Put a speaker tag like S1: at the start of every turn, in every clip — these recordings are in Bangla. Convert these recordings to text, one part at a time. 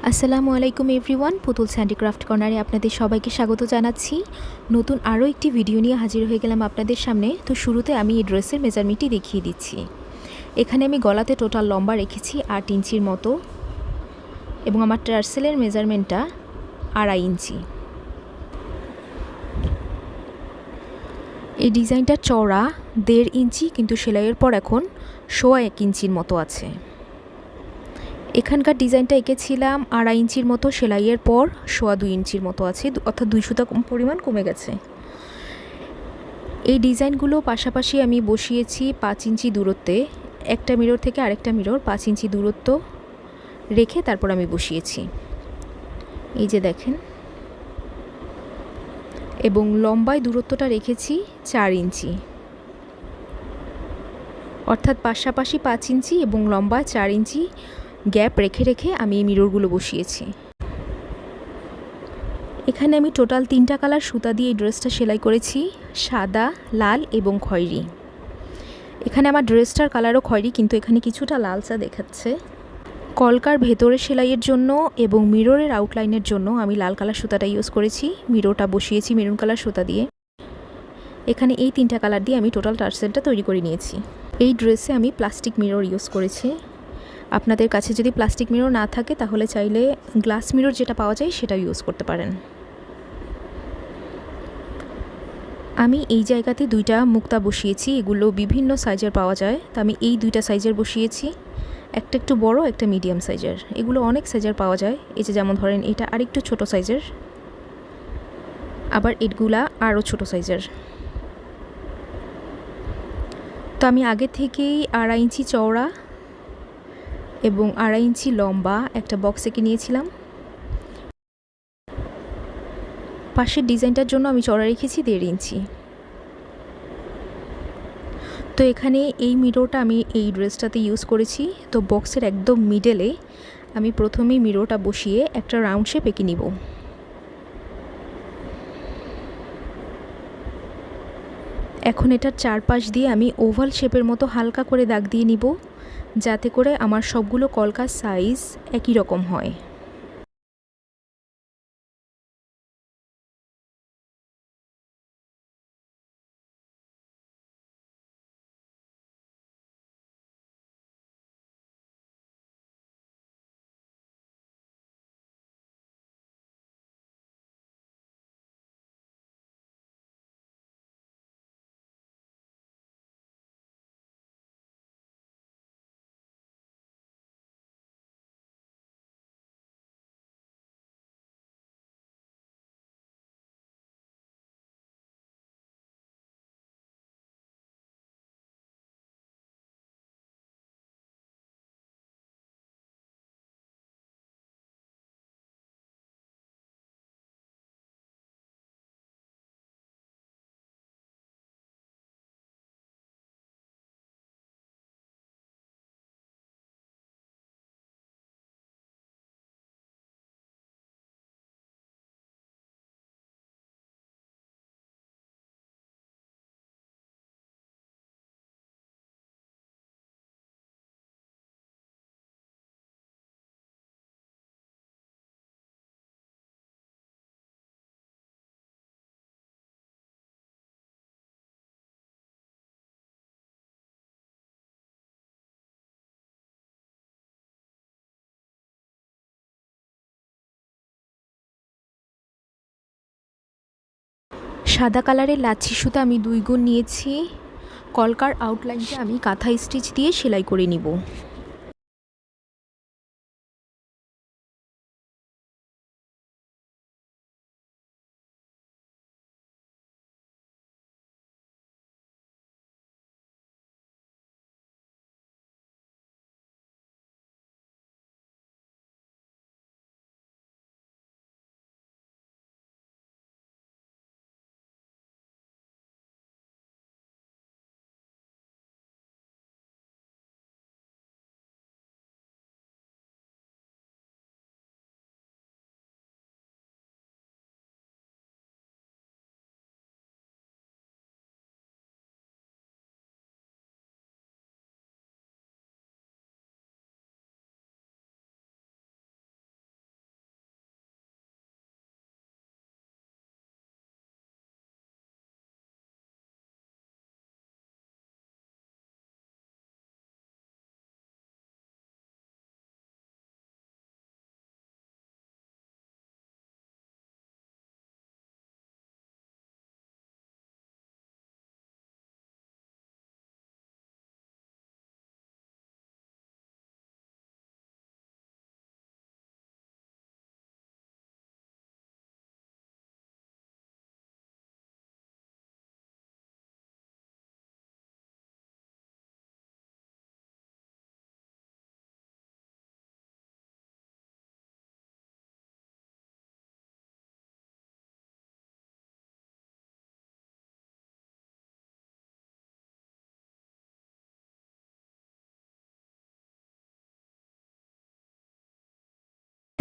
S1: আসসালামু আলাইকুম এভরিওয়ান, পুতুলস হ্যান্ডিক্রাফট কর্নারে আপনাদের সবাইকে স্বাগত জানাচ্ছি। নতুন আরও একটি ভিডিও নিয়ে হাজির হয়ে গেলাম আপনাদের সামনে। তো শুরুতে আমি এই ড্রেসের মেজারমেন্টটি দেখিয়ে দিচ্ছি। এখানে আমি গলাতে টোটাল লম্বা রেখেছি 8 ইঞ্চির মতো, এবং আমার টার্সেলের মেজারমেন্টটা 2.5 ইঞ্চি। এই ডিজাইনটা চওড়া 1.5 ইঞ্চি, কিন্তু সেলাইয়ের পর এখন 1.25 ইঞ্চির মতো আছে। এখানকার ডিজাইনটা এঁকেছিলাম 2.5 ইঞ্চির মতো, সেলাইয়ের পর 2.25 ইঞ্চির মতো আছে, অর্থাৎ 2 সুতা পরিমাণ কমে গেছে। এই ডিজাইনগুলো পাশাপাশি আমি বসিয়েছি 5 ইঞ্চি দূরত্বে, একটা মিরর থেকে আরেকটা মিরর 5 ইঞ্চি দূরত্ব রেখে তারপর আমি বসিয়েছি, এই যে দেখেন। এবং লম্বায় দূরত্বটা রেখেছি 4 ইঞ্চি, অর্থাৎ পাশাপাশি 5 ইঞ্চি এবং লম্বা 4 ইঞ্চি গ্যাপ রেখে রেখে আমি এই মিররগুলো বসিয়েছি। এখানে আমি টোটাল 3টা কালার সুতা দিয়ে এই ড্রেসটা সেলাই করেছি, সাদা, লাল এবং খয়েরি। এখানে আমার ড্রেসটার কালারও খয়েরি, কিন্তু এখানে কিছুটা লালচা দেখাচ্ছে। কলকার ভেতরে সেলাইয়ের জন্য এবং মিররের আউটলাইনের জন্য আমি লাল কালার সুতাটা ইউজ করেছি। মিররটা বসিয়েছি মেরুন কালার সুতা দিয়ে। এখানে এই 3টা কালার দিয়ে আমি টোটাল টার্সেলটা তৈরি করে নিয়েছি। এই ড্রেসে আমি প্লাস্টিক মিরর ইউজ করেছি। আপনাদের কাছে যদি প্লাস্টিক মিরর না থাকে তাহলে চাইলে গ্লাস মিরর যেটা পাওয়া যায় সেটা ইউজ করতে পারেন। আমি এই জায়গাতে 2টা মুক্তা বসিয়েছি, এগুলো বিভিন্ন সাইজের পাওয়া যায়। তো আমি এই 2টা সাইজের বসিয়েছি, একটা একটু বড়, একটা মিডিয়াম সাইজের। এগুলো অনেক সাইজের পাওয়া যায়, এই যে যেমন ধরেন এটা আরেকটু ছোট সাইজের, আবার এগুলা আরও ছোট সাইজের। তো আমি আগে থেকেই 2.5 ইঞ্চি চওড়া এবং 2.5 ইঞ্চি লম্বা একটা বক্স এঁকে নিয়েছিলাম। পাশের ডিজাইনটার জন্য আমি চওড়া রেখেছি 1.5 ইঞ্চি। তো এখানে এই মিররটা আমি এই ড্রেসটাতে ইউজ করেছি। তো বক্সের একদম মিডলে আমি প্রথমেই মিররটা বসিয়ে একটা রাউন্ড শেপ এঁকে নিব। এখন এটার চারপাশ দিয়ে আমি ওভাল শেপের মতো হালকা করে দাগ দিয়ে নিব, যাতে করে আমার সবগুলো কলকার সাইজ একই রকম হয়। সাদা কালারের লাচ্ছি সুতা আমি 2 গুণ নিয়েছি। কলকার আউটলাইনটা আমি কাঁথা স্টিচ দিয়ে সেলাই করে নিব।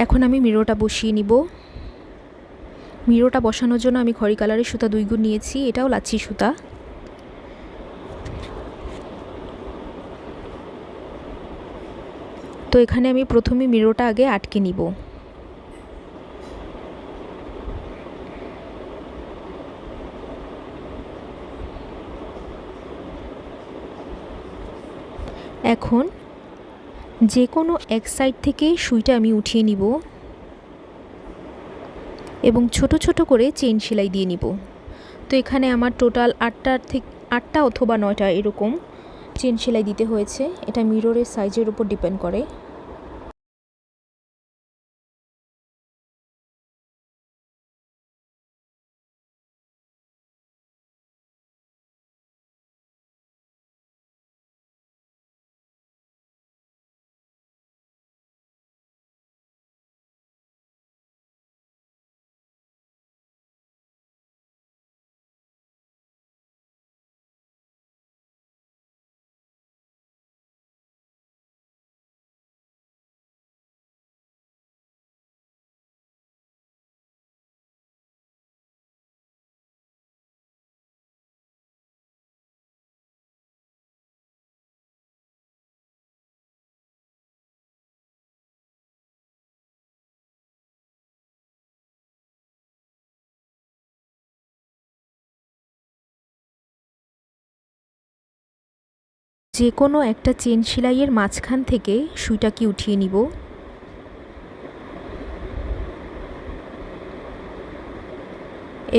S1: এখন আমি মিরোটা বসিয়ে নিব। মিরোটা বসানোর জন্য আমি খয়েরি কালারের সুতা 2 গুণ নিয়েছি, এটাও লাচ্ছি সুতা। তো এখানে আমি প্রথমে মিরোটা আগে আটকে নিব। এখন যে কোনো এক সাইড থেকে সুইটা আমি উঠিয়ে নিব এবং ছোট ছোট করে চেইন সেলাই দিয়ে নিব। তো এখানে আমার টোটাল 8টা অথবা 9টা এরকম চেন সেলাই দিতে হয়েছে, এটা মিররের সাইজের উপর ডিপেন্ড করে। যে কোনো একটা চেন সেলাইয়ের মাঝখান থেকে সুইটাকে উঠিয়ে নিব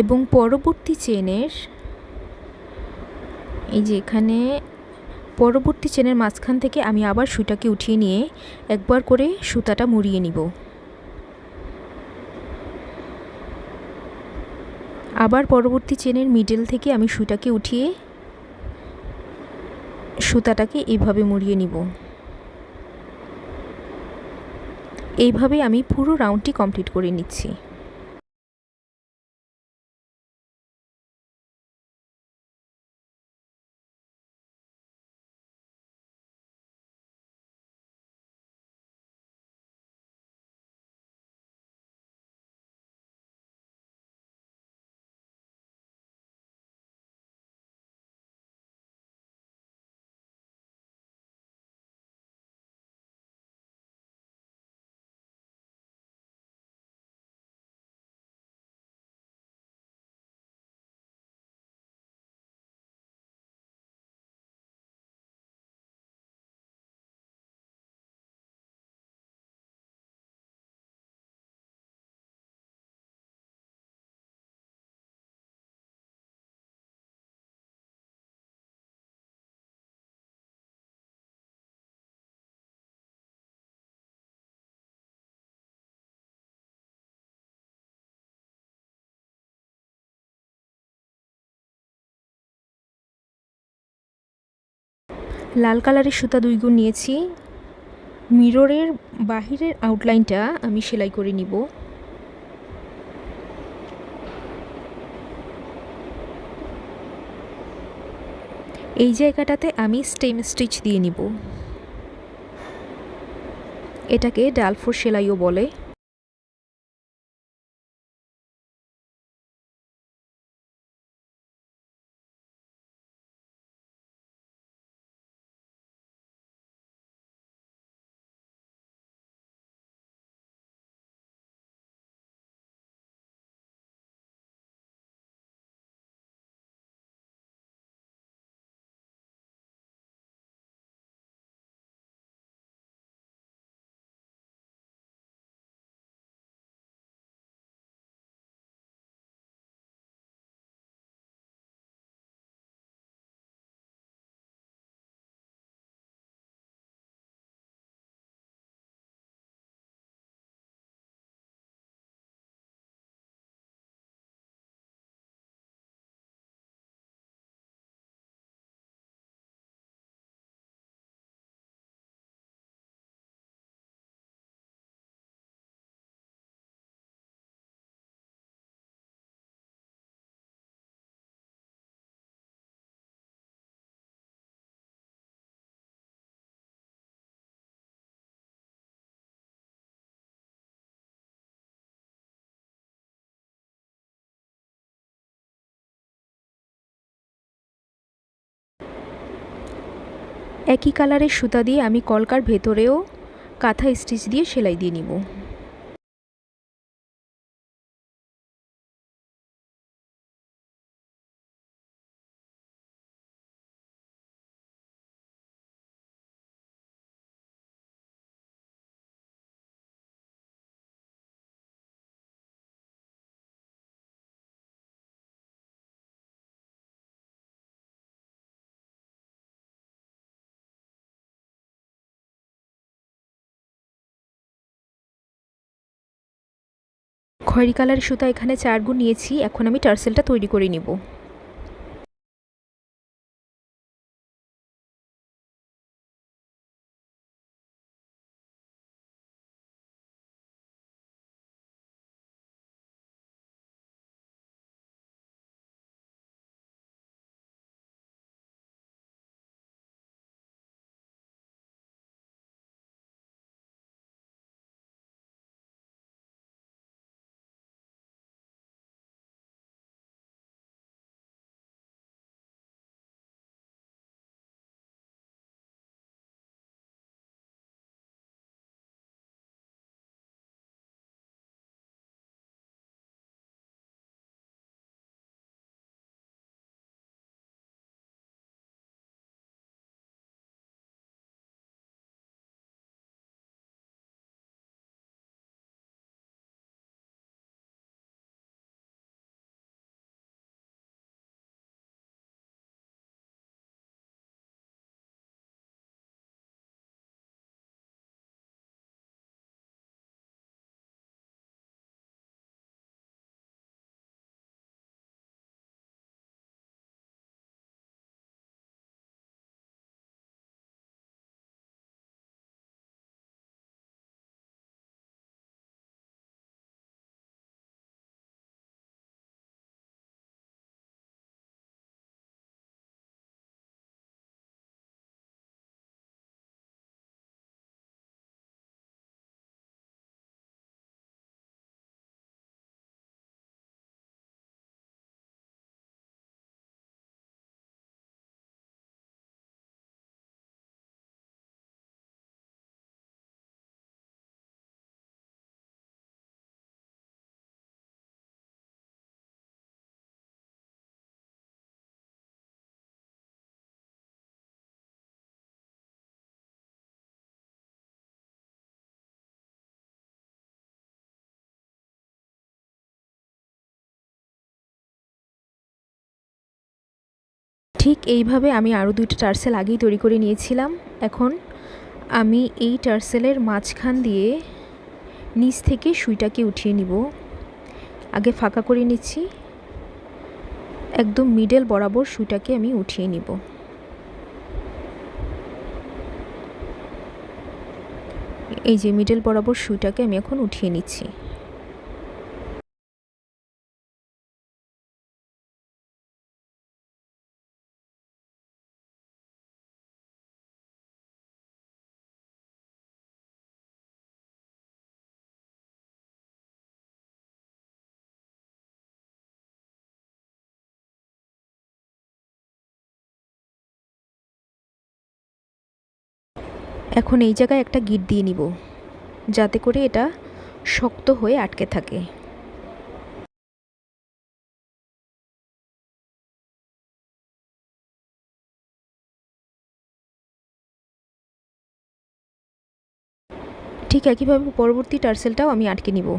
S1: এবং পরবর্তী চেনের এই যে এখানে পরবর্তী চেনের মাঝখান থেকে আমি আবার সুইটাকে উঠিয়ে নিয়ে একবার করে সুতাটা মুড়িয়ে নিব। আবার পরবর্তী চেনের মিডল থেকে আমি সুইটাকে উঠিয়ে সুতাটাকে এইভাবে মুড়িয়ে নিব। এইভাবে আমি পুরো রাউন্ডটি কমপ্লিট করে নিচ্ছি। লাল কালারের সুতা 2 গুণ নিয়েছি, মিররের বাহিরের আউটলাইনটা আমি সেলাই করে নিব। এই জায়গাটাতে আমি স্টেম স্টিচ দিয়ে নিব, এটাকে ডালফোর সেলাইও বলে। একই কালারের সুতা দিয়ে আমি কলকার ভেতরেও কাঁথা স্টিচ দিয়ে সেলাই দিয়ে নিব। খয়েরি কালারের সুতা এখানে 4 গুণ নিয়েছি। এখন আমি টার্সেলটা তৈরি করে নিব। ঠিক এইভাবে আমি আরও 2টা টার্সেল আগেই তৈরি করে নিয়েছিলাম। এখন আমি এই টার্সেলের মাঝখান দিয়ে নিচ থেকে সুইটাকে উঠিয়ে নিব। আগে ফাঁকা করে নিচ্ছি, একদম মিডল বরাবর সুইটাকে আমি উঠিয়ে নিব। এই যে মিডল বরাবর সুইটাকে আমি এখন উঠিয়ে নিচ্ছি। এখন এই জায়গায় একটা গিট দিয়ে নিব, যাতে করে এটা শক্ত হয়ে আটকে থাকে। ঠিক একইভাবে পরবর্তী টার্সেলটাও আমি আটকে নিব।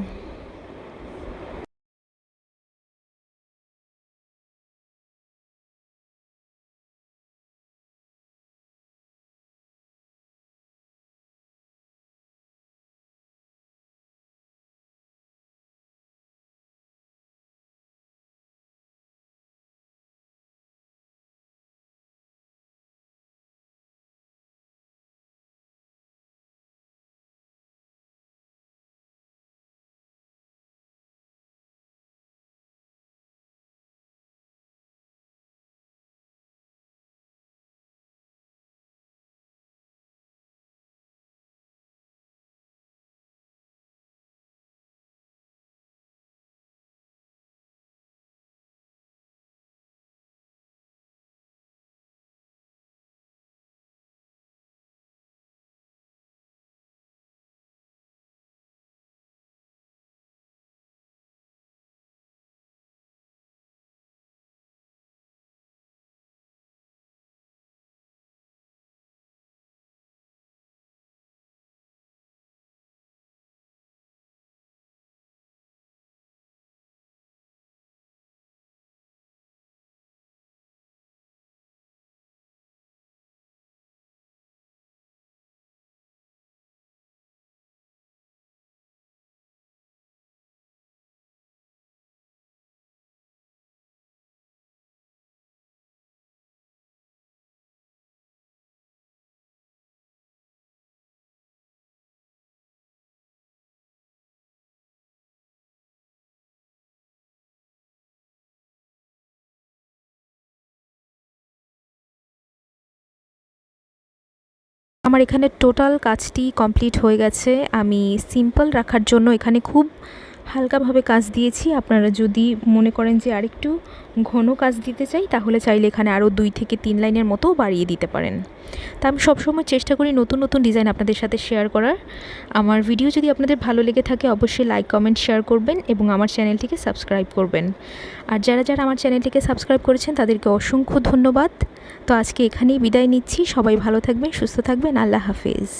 S1: আমার এখানে টোটাল কাজটি কমপ্লিট হয়ে গেছে। আমি সিম্পল রাখার জন্য এখানে খুব হালকাভাবে কাজ দিয়েছি। আপনারা যদি মনে করেন যে আরেকটু ঘন কাজ দিতে চাই, তাহলে চাইলে এখানে আরও 2 থেকে 3 লাইনের মতো বাড়িয়ে দিতে পারেন। তা আমি সবসময় চেষ্টা করি নতুন নতুন ডিজাইন আপনাদের সাথে শেয়ার করার। আমার ভিডিও যদি আপনাদের ভালো লেগে থাকে অবশ্যই লাইক, কমেন্ট, শেয়ার করবেন এবং আমার চ্যানেলটিকে সাবস্ক্রাইব করবেন। আর যারা যারা আমার চ্যানেলটিকে সাবস্ক্রাইব করেছেন তাদেরকে অসংখ্য ধন্যবাদ। তো আজকে এখানেই বিদায় নিচ্ছি। সবাই ভালো থাকবেন, সুস্থ থাকবেন। আল্লাহ হাফেজ।